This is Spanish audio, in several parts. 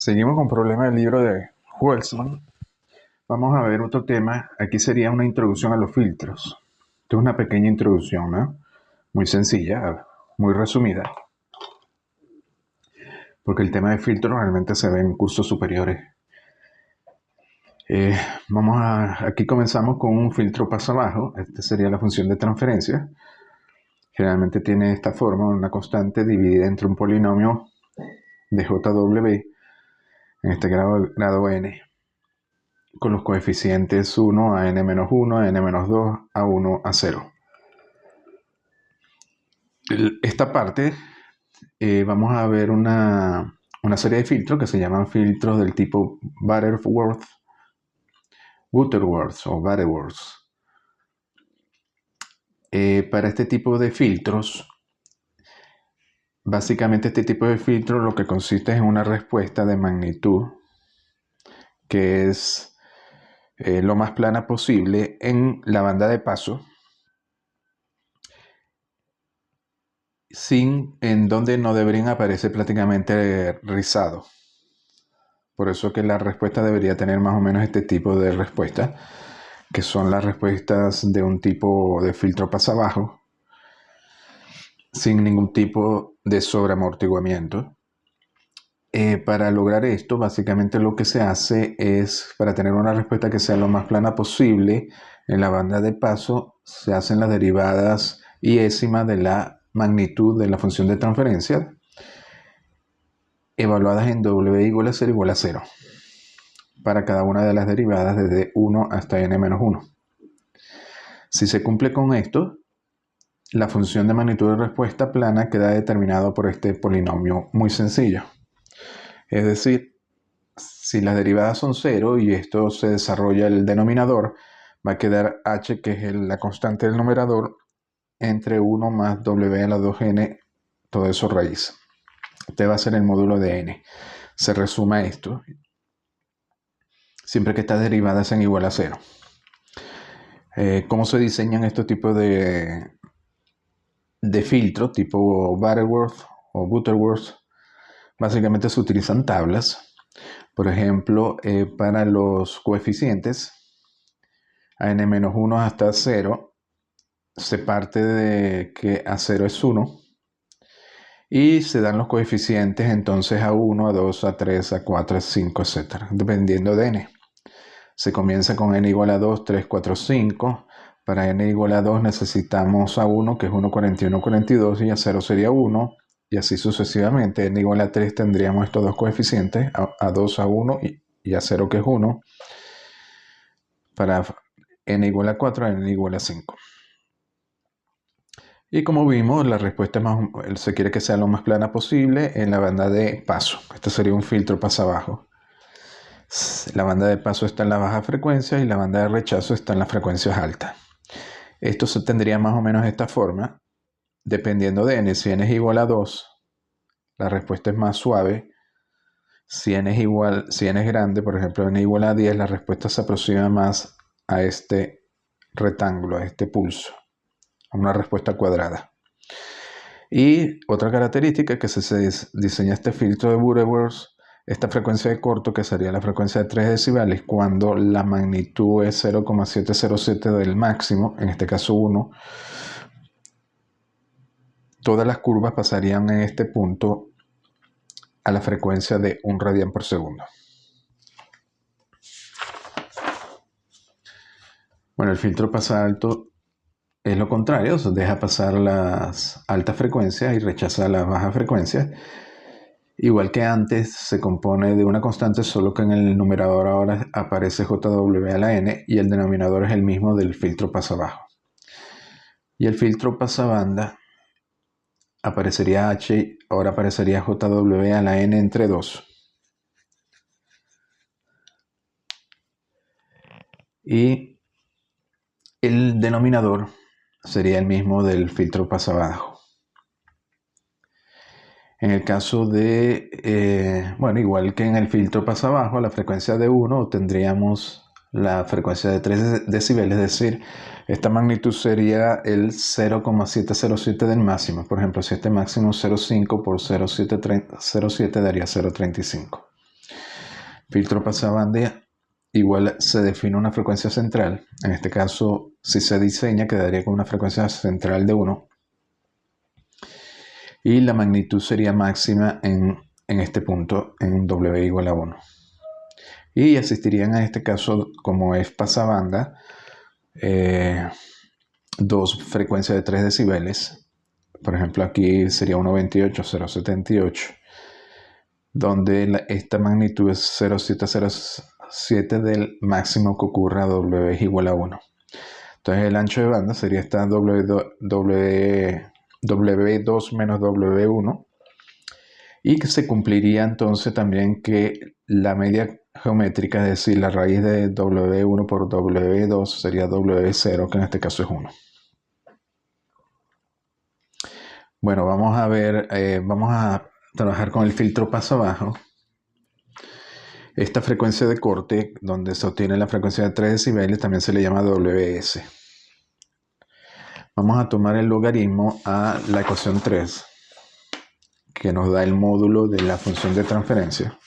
Seguimos con problemas del libro de Huelsman. Vamos a ver otro tema. Aquí sería una introducción a los filtros. Esto es una pequeña introducción, ¿no? Muy sencilla, muy resumida. Porque el tema de filtros realmente se ve en cursos superiores. Aquí comenzamos con un filtro paso abajo. Esta sería la función de transferencia. Generalmente tiene esta forma, una constante dividida entre un polinomio de JW, en este grado n, con los coeficientes 1 a n-1, a n-2, a 1, a 0. Esta parte vamos a ver una serie de filtros que se llaman filtros del tipo Butterworth o Butterworth. Para este tipo de filtros, básicamente este tipo de filtro lo que consiste es en una respuesta de magnitud que es lo más plana posible en la banda de paso, en donde no deberían aparecer prácticamente rizados. Por eso que la respuesta debería tener más o menos este tipo de respuesta, que son las respuestas de un tipo de filtro paso abajo, sin ningún tipo de sobreamortiguamiento. Para lograr esto, básicamente lo que se hace es, para tener una respuesta que sea lo más plana posible, en la banda de paso se hacen las derivadas iésimas de la magnitud de la función de transferencia, evaluadas en w igual a 0 igual a 0, para cada una de las derivadas desde 1 hasta n-1. Si se cumple con esto, la función de magnitud de respuesta plana queda determinado por este polinomio muy sencillo. Es decir, si las derivadas son 0 y esto se desarrolla el denominador, va a quedar h, que es la constante del numerador, entre 1 más w a la 2n, todo eso raíz. Este va a ser el módulo de n. Se resuma esto, siempre que estas derivadas sean igual a 0. ¿Cómo se diseñan estos tipos de filtros, tipo Butterworth o Butterworth? Básicamente se utilizan tablas. Por ejemplo, para los coeficientes, a n-1 hasta 0, se parte de que a 0 es 1. Y se dan los coeficientes entonces a 1, a 2, a 3, a 4, a 5, etc. Dependiendo de n. Se comienza con n igual a 2, 3, 4, 5. Para n igual a 2 necesitamos a 1, que es 1, 41, 42, y a 0 sería 1. Y así sucesivamente. N igual a 3 tendríamos estos dos coeficientes, a 2, a 1 y a 0, que es 1. Para n igual a 4, a n igual a 5. Y como vimos, la respuesta se quiere que sea lo más plana posible en la banda de paso. Este sería un filtro paso abajo. La banda de paso está en la baja frecuencia y la banda de rechazo está en las frecuencias altas. Esto se tendría más o menos de esta forma, dependiendo de n. Si n es igual a 2, la respuesta es más suave. Si n es grande, por ejemplo, n igual a 10, la respuesta se aproxima más a este rectángulo, a este pulso, a una respuesta cuadrada. Y otra característica es que si se diseña este filtro de Butterworth, esta frecuencia de corto, que sería la frecuencia de 3 decibelios, cuando la magnitud es 0,707 del máximo, en este caso 1, todas las curvas pasarían en este punto a la frecuencia de 1 radián por segundo. Bueno, el filtro paso alto es lo contrario, deja pasar las altas frecuencias y rechaza las bajas frecuencias. Igual que antes, se compone de una constante, solo que en el numerador ahora aparece JW a la n y el denominador es el mismo del filtro paso abajo. Y el filtro pasabanda aparecería h, ahora aparecería JW a la n entre 2. Y el denominador sería el mismo del filtro paso abajo. En el caso de, bueno, igual que en el filtro paso abajo, la frecuencia de 1 obtendríamos la frecuencia de 3 decibeles, es decir, esta magnitud sería el 0,707 del máximo. Por ejemplo, si este máximo es 0,5 por 0,707 daría 0,35. filtro pasabanda igual se define una frecuencia central. En este caso, si se diseña, quedaría con una frecuencia central de 1. Y la magnitud sería máxima en este punto, en W igual a 1. Y existirían en este caso, como es pasabanda, dos frecuencias de 3 decibeles. Por ejemplo, aquí sería 1.28, 0.78, donde esta magnitud es 0.707 del máximo que ocurra a W es igual a 1. Entonces el ancho de banda sería esta W2 menos W1, y que se cumpliría entonces también que la media geométrica, es decir, la raíz de W1 por W2 sería W0, que en este caso es 1. Bueno, vamos a ver, vamos a trabajar con el filtro paso abajo. Esta frecuencia de corte, donde se obtiene la frecuencia de 3 decibeles, también se le llama WS. Vamos a tomar el logaritmo a la ecuación 3, que nos da el módulo de la función de transferencia.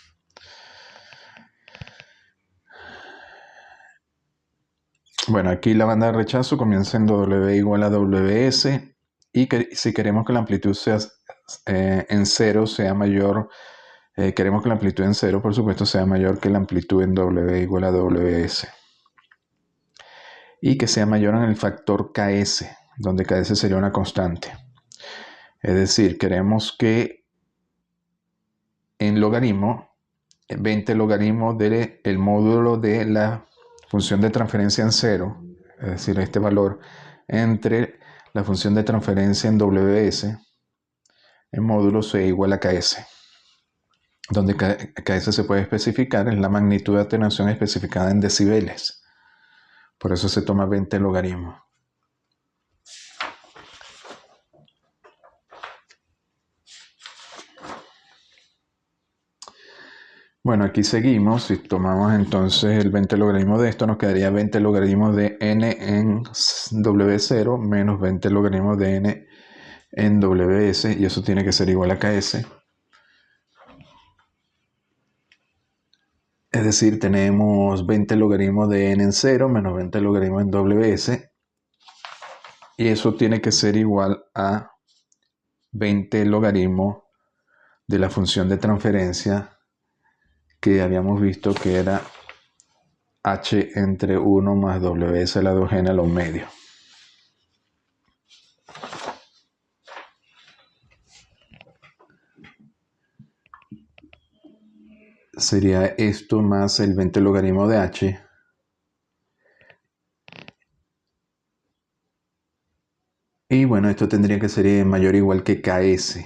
Bueno, aquí la banda de rechazo comienza en W igual a WS, y si queremos que la amplitud sea en 0 sea mayor, queremos que la amplitud en 0, por supuesto, sea mayor que la amplitud en W igual a WS. Y que sea mayor en el factor KS, donde KS sería una constante. Es decir, queremos que en logaritmo, 20 logaritmo del módulo de la función de transferencia en 0, es decir, este valor, entre la función de transferencia en WS, en módulo sea igual a KS, donde KS se puede especificar en la magnitud de atenuación especificada en decibeles. Por eso se toma 20 logaritmos. Bueno, aquí seguimos. Si tomamos entonces el 20 logaritmo de esto, nos quedaría 20 logaritmos de n en W0 menos 20 logaritmos de n en WS, y eso tiene que ser igual a KS. Es decir, tenemos 20 logaritmos de n en 0 menos 20 logaritmos en WS, y eso tiene que ser igual a 20 logaritmos de la función de transferencia que habíamos visto que era h entre 1 más WS a la 2n a los medios. Sería esto más el 20 logaritmo de h. Y bueno, esto tendría que ser mayor o igual que KS.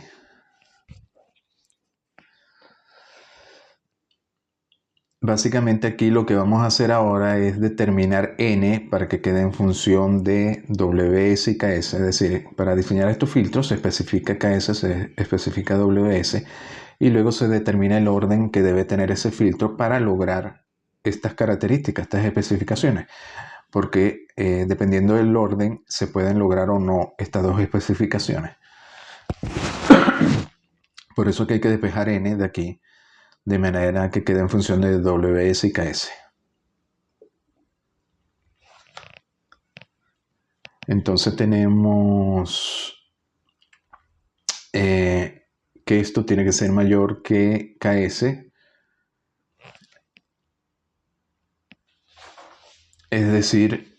Básicamente aquí lo que vamos a hacer ahora es determinar n para que quede en función de WS y KS. Es decir, para diseñar estos filtros se especifica KS, se especifica WS, y luego se determina el orden que debe tener ese filtro para lograr estas características, estas especificaciones. Porque dependiendo del orden se pueden lograr o no estas dos especificaciones. Por eso que hay que despejar n de aquí, de manera que quede en función de WS y KS. Entonces tenemos que esto tiene que ser mayor que KS. Es decir,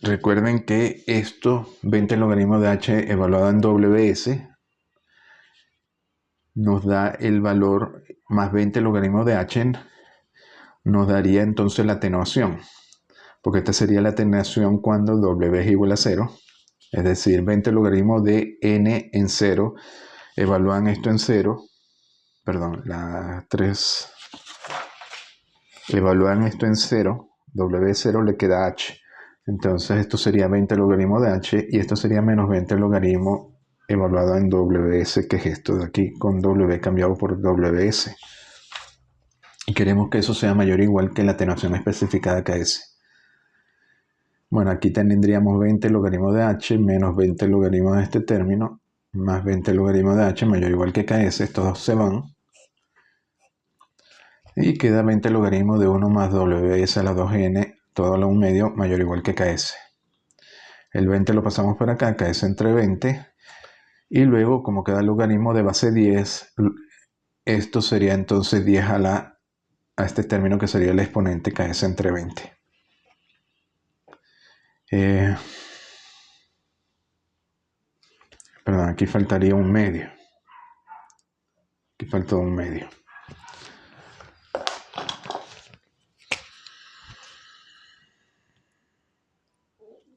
recuerden que esto, 20 logaritmos de h evaluado en WS, nos da el valor más 20 logaritmos de h, nos daría entonces la atenuación, porque esta sería la atenuación cuando W es igual a 0, es decir, 20 logaritmos de n en 0, evalúan esto en 0, perdón, la 3, evalúan esto en 0, W0 le queda h, entonces esto sería 20 logaritmos de h, y esto sería menos 20 logaritmos evaluado en WS, que es esto de aquí, con W cambiado por WS. Y queremos que eso sea mayor o igual que la atenuación especificada KS. Bueno, aquí tendríamos 20 logaritmos de h menos 20 logaritmos de este término, más 20 logaritmos de h mayor o igual que KS, estos dos se van. Y queda 20 logaritmo de 1 más ws a la 2n, todo a la 1 medio, mayor o igual que ks. El 20 lo pasamos por acá, ks entre 20. Y luego, como queda el logaritmo de base 10, esto sería entonces 10 a este término que sería el exponente ks entre 20. Perdón, aquí faltaría un medio. Aquí faltó un medio.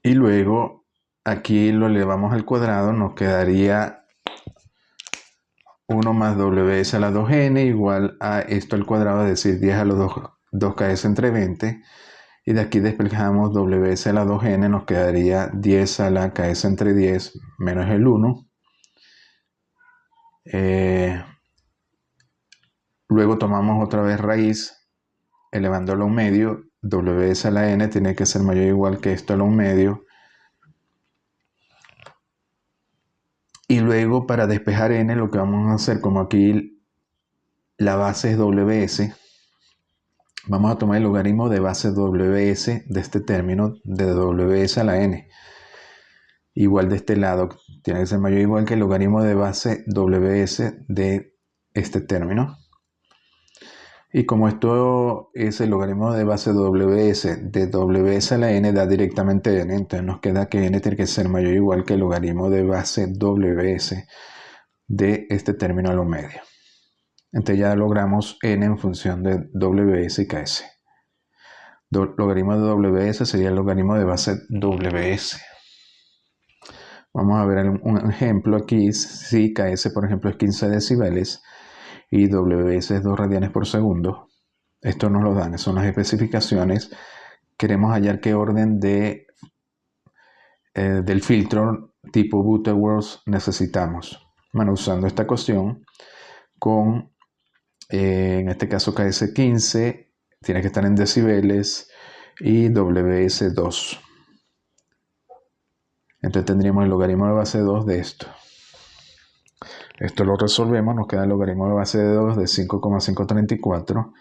Y luego, aquí lo elevamos al cuadrado, nos quedaría 1 más ws a la 2n igual a esto al cuadrado, es decir, 10 a la 2ks entre 20. Y de aquí despejamos ws a la 2n, nos quedaría 10 a la ks entre 10 menos el 1. Luego tomamos otra vez raíz, elevándolo a un medio. Ws a la n tiene que ser mayor o igual que esto a la 1 medio. Y luego para despejar n, lo que vamos a hacer, como aquí la base es ws, vamos a tomar el logaritmo de base ws de este término, de ws a la n. Igual de este lado, tiene que ser mayor o igual que el logaritmo de base ws de este término. Y como esto es el logaritmo de base ws de ws a la n, da directamente n, entonces nos queda que n tiene que ser mayor o igual que el logaritmo de base ws de este término a lo medio. Entonces ya logramos n en función de ws y ks. Logaritmo de ws sería el logaritmo de base ws. Vamos a ver un ejemplo aquí. Si ks, por ejemplo, es 15 decibeles y ws es 2 radianes por segundo, esto nos lo dan, son las especificaciones. Queremos hallar qué orden del filtro tipo Butterworth necesitamos. Bueno, usando esta ecuación con, en este caso ks15, tiene que estar en decibeles y ws 2. Entonces tendríamos el logaritmo de base 2 de esto. Esto lo resolvemos, nos queda el logaritmo de base de 2 de 5,534.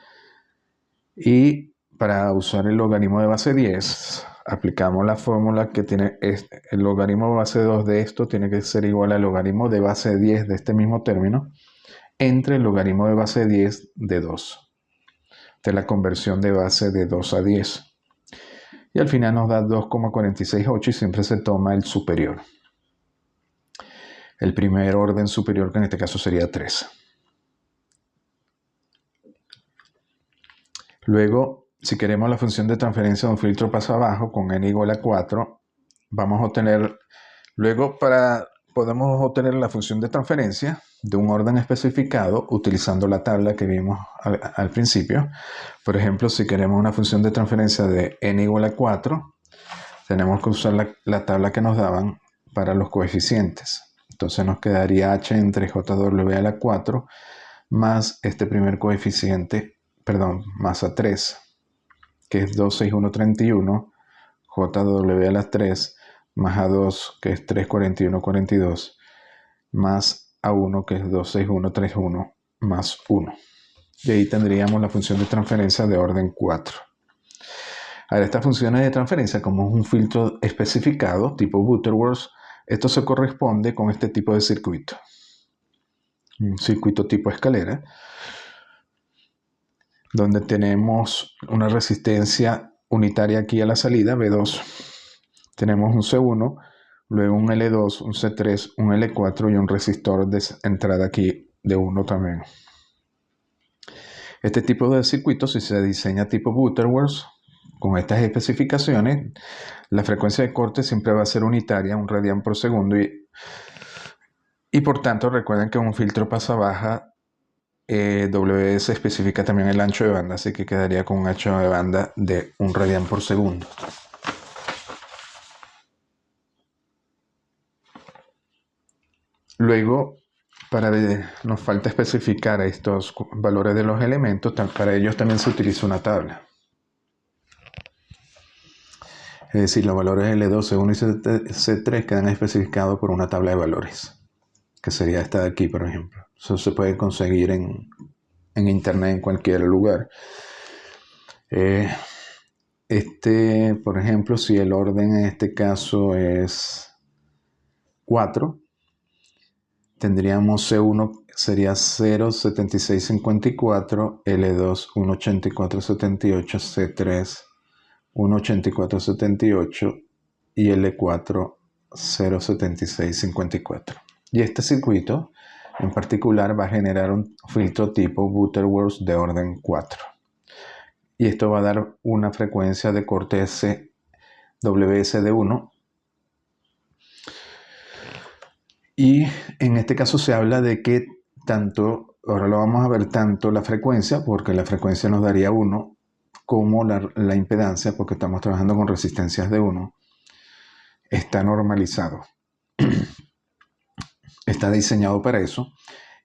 Y para usar el logaritmo de base 10, aplicamos la fórmula que tiene el logaritmo de base 2 de esto tiene que ser igual al logaritmo de base 10 de este mismo término entre el logaritmo de base 10 de 2. Esta es la conversión de base de 2 a 10. Y al final nos da 2,468 y siempre se toma el superior. El primer orden superior, que en este caso sería 3. Luego, si queremos la función de transferencia de un filtro paso abajo con n igual a 4, vamos a obtener, luego podemos obtener la función de transferencia de un orden especificado utilizando la tabla que vimos al principio. Por ejemplo, si queremos una función de transferencia de n igual a 4, tenemos que usar la tabla que nos daban para los coeficientes. Entonces nos quedaría h entre jw a la 4 más este primer coeficiente, más a 3, que es 26131, jw a la 3, más a 2, que es 34142, más a 1, que es 26131, más 1. Y ahí tendríamos la función de transferencia de orden 4. Ahora, estas funciones de transferencia, como es un filtro especificado, tipo Butterworth, esto se corresponde con este tipo de circuito. Un circuito tipo escalera, donde tenemos una resistencia unitaria aquí a la salida, V2. Tenemos un C1, luego un L2, un C3, un L4 y un resistor de entrada aquí de 1 también. Este tipo de circuito, si se diseña tipo Butterworth, con estas especificaciones, la frecuencia de corte siempre va a ser unitaria, 1 radian por segundo, y por tanto recuerden que un filtro pasa baja WS especifica también el ancho de banda, así que quedaría con un ancho de banda de 1 radian por segundo. Luego, nos falta especificar estos valores de los elementos, para ellos también se utiliza una tabla. Es decir, los valores L2, C1 y C3 quedan especificados por una tabla de valores, que sería esta de aquí, por ejemplo. Eso se puede conseguir en en internet en cualquier lugar. Por ejemplo, si el orden en este caso es 4, tendríamos C1 sería 0,7654, L2 1,8478, C3 1,8478 y L4 0,7654. Y este circuito en particular va a generar un filtro tipo Butterworth de orden 4. Y esto va a dar una frecuencia de corte WS de 1. Y en este caso se habla de que tanto, ahora lo vamos a ver, tanto la frecuencia, porque la frecuencia nos daría 1, como la impedancia, porque estamos trabajando con resistencias de 1, está normalizado. Está diseñado para eso.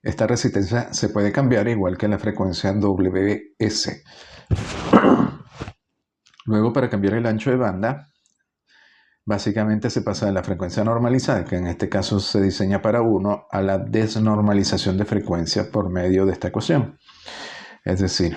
Esta resistencia se puede cambiar igual que la frecuencia WS. Luego, para cambiar el ancho de banda, básicamente se pasa de la frecuencia normalizada, que en este caso se diseña para 1, a la desnormalización de frecuencia por medio de esta ecuación. Es decir,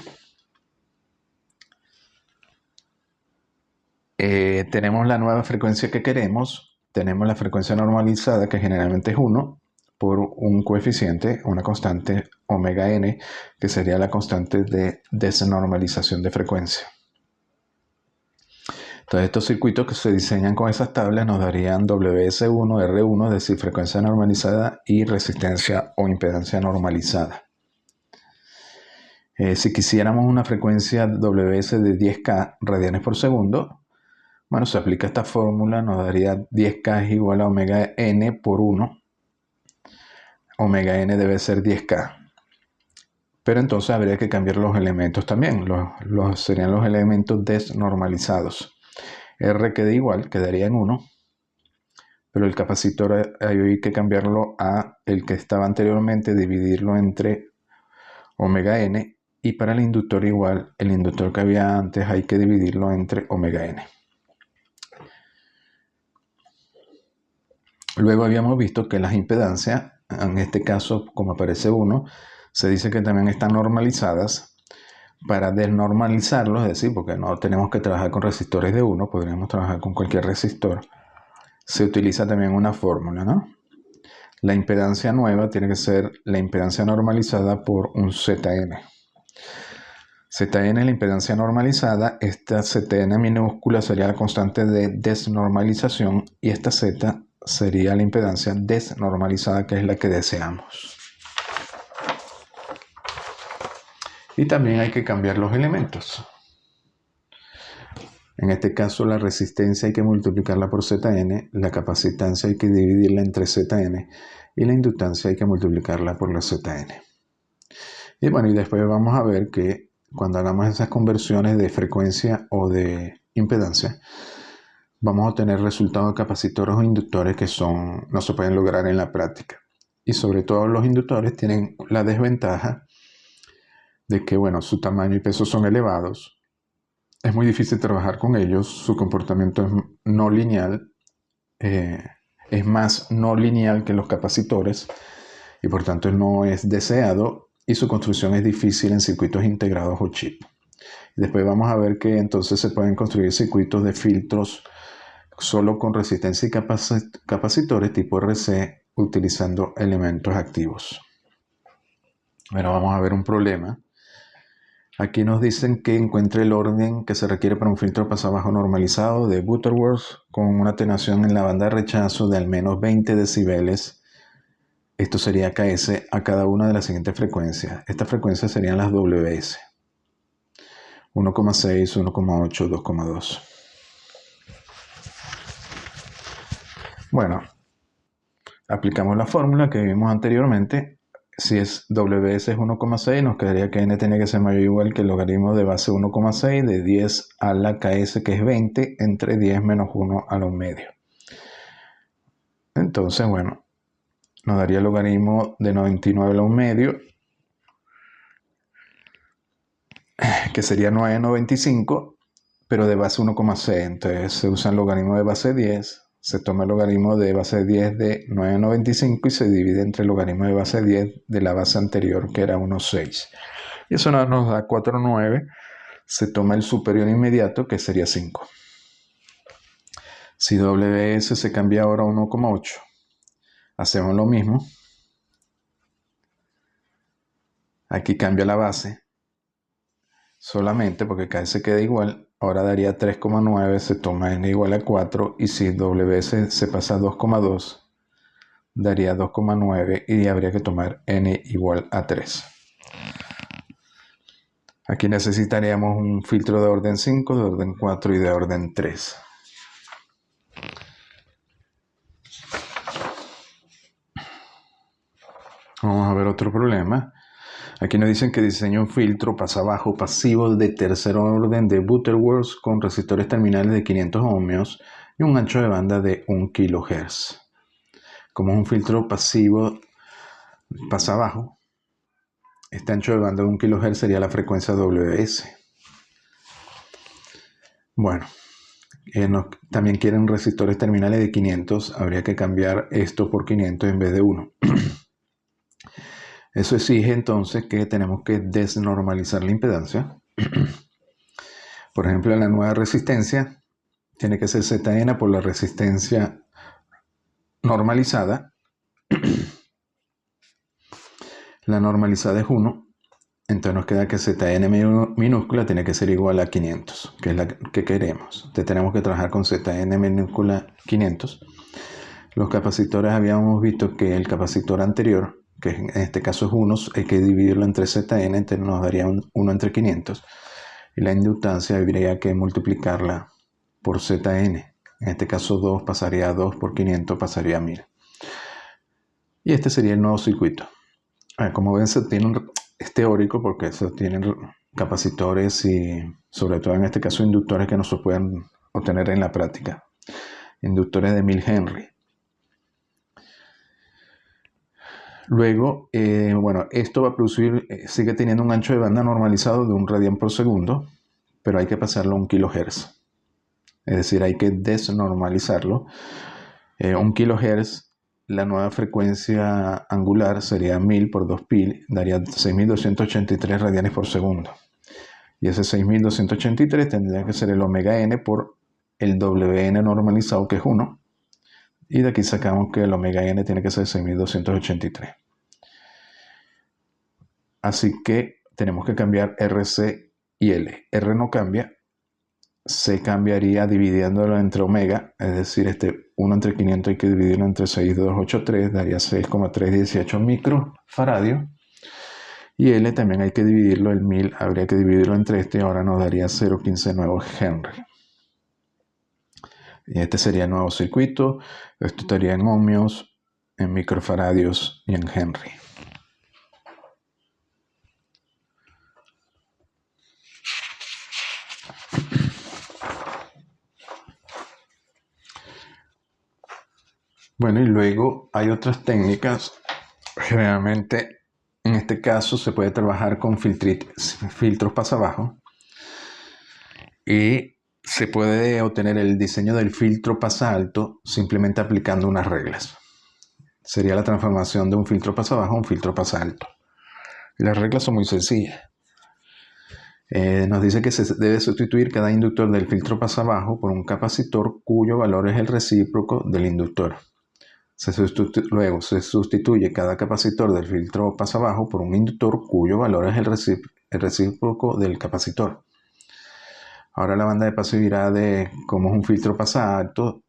tenemos la nueva frecuencia que queremos, tenemos la frecuencia normalizada, que generalmente es 1, por un coeficiente, una constante omega n, que sería la constante de desnormalización de frecuencia. Entonces estos circuitos que se diseñan con esas tablas nos darían WS1, R1, es decir, frecuencia normalizada, y resistencia o impedancia normalizada. Si quisiéramos una frecuencia WS de 10K radianes por segundo, bueno, se aplica esta fórmula, nos daría 10K es igual a omega n por 1. Omega n debe ser 10K. Pero entonces habría que cambiar los elementos también, serían los elementos desnormalizados. R queda igual, quedaría en 1, pero el capacitor hay que cambiarlo a el que estaba anteriormente, dividirlo entre omega n, y para el inductor igual, el inductor que había antes hay que dividirlo entre omega n. Luego habíamos visto que las impedancias, en este caso como aparece 1, se dice que también están normalizadas. Para desnormalizarlo, es decir, porque no tenemos que trabajar con resistores de 1, podríamos trabajar con cualquier resistor, se utiliza también una fórmula, ¿no? La impedancia nueva tiene que ser la impedancia normalizada por un Zn. Zn es la impedancia normalizada, esta Zn minúscula sería la constante de desnormalización y esta Z sería la impedancia desnormalizada, que es la que deseamos. Y también hay que cambiar los elementos. En este caso la resistencia hay que multiplicarla por Zn, la capacitancia hay que dividirla entre Zn y la inductancia hay que multiplicarla por la Zn. Y bueno, y después vamos a ver que cuando hagamos esas conversiones de frecuencia o de impedancia, vamos a obtener resultados de capacitores o inductores que no se pueden lograr en la práctica. Y sobre todo los inductores tienen la desventaja de que, bueno, su tamaño y peso son elevados. Es muy difícil trabajar con ellos, su comportamiento es no lineal, es más no lineal que los capacitores y por tanto no es deseado, y su construcción es difícil en circuitos integrados o chip. Después vamos a ver que entonces se pueden construir circuitos de filtros solo con resistencia y capacitores tipo RC utilizando elementos activos. Bueno, vamos a ver un problema. Aquí nos dicen que encuentre el orden que se requiere para un filtro pasabajo normalizado de Butterworth con una atenuación en la banda de rechazo de al menos 20 decibeles. Esto sería KS a cada una de las siguientes frecuencias. Estas frecuencias serían las WS. 1,6, 1,8, 2,2. Bueno, aplicamos la fórmula que vimos anteriormente. Si es WS es 1,6, nos quedaría que n tiene que ser mayor o igual que el logaritmo de base 1,6 de 10 a la KS, que es 20, entre 10 menos 1 a la 1 medio. Entonces, bueno, nos daría el logaritmo de 99 a la 1 medio, que sería 9,95, pero de base 1,6. Entonces se usa el logaritmo de base 10. Se toma el logaritmo de base 10 de 9,95 y se divide entre el logaritmo de base 10 de la base anterior, que era 1,6. Y eso nos da 4,9. Se toma el superior inmediato, que sería 5. Si WS se cambia ahora a 1,8, hacemos lo mismo. Aquí cambia la base, solamente porque K se queda igual. Ahora daría 3,9, se toma N igual a 4. Y si WS se pasa a 2,2, daría 2,9 y habría que tomar N igual a 3. Aquí necesitaríamos un filtro de orden 5, de orden 4 y de orden 3. Vamos a ver otro problema. Aquí nos dicen que diseña un filtro pasabajo pasivo de tercer orden de Butterworth con resistores terminales de 500 ohmios y un ancho de banda de 1 kHz. Como es un filtro pasivo pasabajo, este ancho de banda de 1 kHz sería la frecuencia WS. Bueno, también quieren resistores terminales de 500. Habría que cambiar esto por 500 en vez de 1. Eso exige entonces que tenemos que desnormalizar la impedancia. Por ejemplo, en la nueva resistencia tiene que ser ZN por la resistencia normalizada. La normalizada es 1. Entonces nos queda que ZN minúscula tiene que ser igual a 500, que es la que queremos. Entonces tenemos que trabajar con ZN minúscula 500. Los capacitores habíamos visto que el capacitor anterior, que en este caso es 1, hay que dividirlo entre ZN, entonces nos daría 1 entre 500. Y la inductancia habría que multiplicarla por ZN. En este caso 2 pasaría a 2 por 500 pasaría a 1000. Y este sería el nuevo circuito. Como ven, es teórico porque se tienen capacitores y sobre todo en este caso inductores que no se pueden obtener en la práctica. Inductores de 1000 Henry. Luego, bueno, esto va a producir, sigue teniendo un ancho de banda normalizado de 1 radian por segundo, pero hay que pasarlo a 1 kHz. Es decir, hay que desnormalizarlo. 1 kHz, la nueva frecuencia angular sería 1000 por 2pi, daría 6283 radianes por segundo. Y ese 6283 tendría que ser el omega n por el Wn normalizado, que es 1. Y de aquí sacamos que el omega n tiene que ser 6283. Así que tenemos que cambiar RC y L. R no cambia. Se cambiaría dividiéndolo entre omega, es decir, 1 entre 500 hay que dividirlo entre 6283, daría 6,318 microfaradios. Y L también hay que dividirlo, el 1000 habría que dividirlo entre y ahora nos daría 0,159 Henry. Y este sería el nuevo circuito. Esto estaría en ohmios, en microfaradios y en Henry. Bueno, y luego hay otras técnicas. Generalmente, en este caso, se puede trabajar con filtros pasabajo. Y se puede obtener el diseño del filtro pasalto simplemente aplicando unas reglas. Sería la transformación de un filtro pasabajo a un filtro pasalto. Las reglas son muy sencillas. Nos dice que se debe sustituir cada inductor del filtro pasabajo por un capacitor cuyo valor es el recíproco del inductor. Luego se sustituye cada capacitor del filtro pasabajo por un inductor cuyo valor es el recíproco del capacitor. Ahora la banda de paso irá de, como es un filtro pasalto,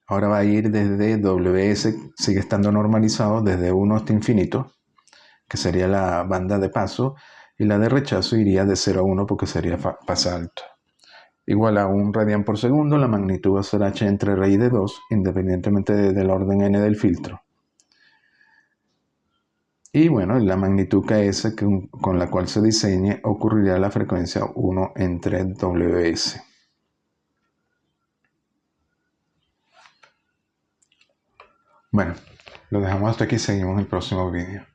ahora va a ir desde WS, sigue estando normalizado desde 1 hasta infinito, que sería la banda de paso, y la de rechazo iría de 0 a 1 porque sería pasalto. Igual a 1 radian por segundo, la magnitud va a ser h entre raíz de 2, independientemente del orden n del filtro. Y bueno, la magnitud KS con la cual se diseñe ocurrirá la frecuencia 1 entre WS. Bueno, lo dejamos hasta aquí y seguimos en el próximo vídeo.